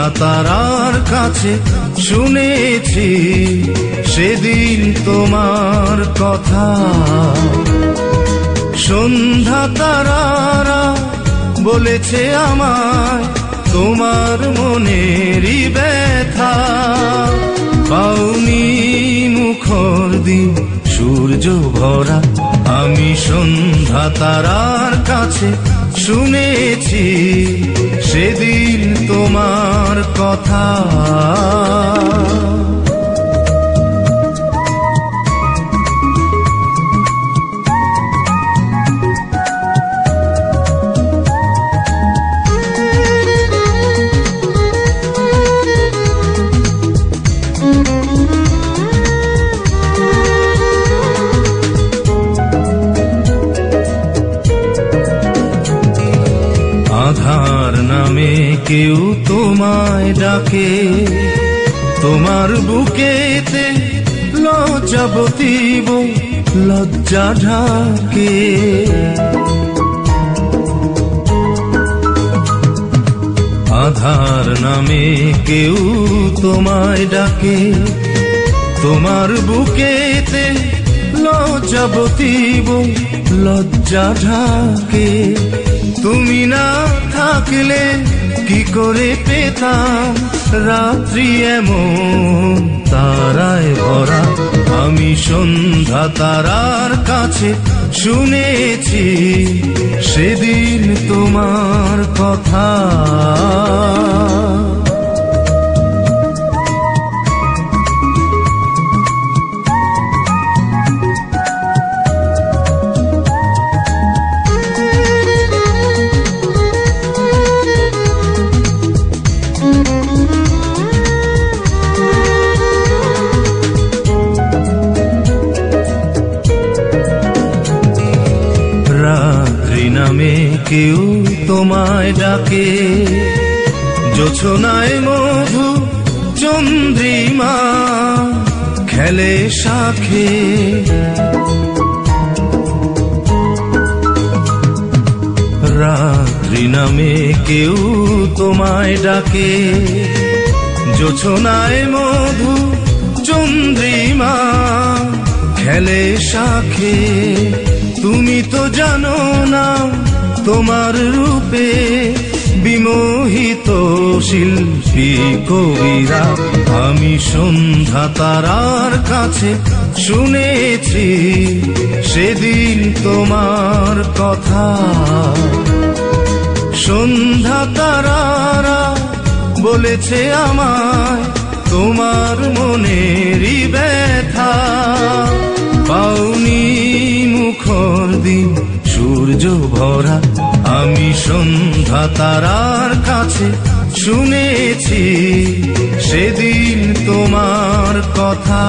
সন্ধ্যা তারার কাছে শুনেছি সেদিন তোমার কথা। সন্ধ্যা তারারা বলেছে আমায় তোমার মনেরই ব্যথা। পাওনি মুখর দিন সূর্য ভরা, আমি সন্ধ্যা তারার কাছে শুনেছি সেদিন তোমার কথা। আধার নামে কেউ তোমায় ডাকে, তোমার বুকেতে লজ্জাবতী বউ লজ্জা ঢাকে। আধার নামে কেউ তোমায় ডাকে, তোমার বুকেতে লজ্জাবতী বউ লজ্জা ঢাকে। তুমি না থাকলে কি করে পেতাম রাত্রি এমন তারায় ভরা। আমি সন্ধ্যা তারার কাছে শুনেছি সেদিন তোমার কথা। রাত্রি নামে কেউ তোমায় ডাকে, জোছনায় মধু চন্দ্রিমা খেলে শাখে। রাত্রি নামে কেউ তোমায় ডাকে, জোছনায় মধু চন্দ্রিমা খেলে শাখে। তুমি তো জানো না তোমার রূপে বিমোহিত শিল্পী কবিরা। আমি সন্ধ্যা তারার কাছে শুনেছি সেদিন তোমার কথা। সন্ধ্যা তারারা বলেছে আমায় তোমার মনেরই ব্যথা। পাওনি মুখর দিন সূর্য ভরা, আমি সন্ধ্যা তারার কাছে শুনেছি সেদিন তোমার কথা।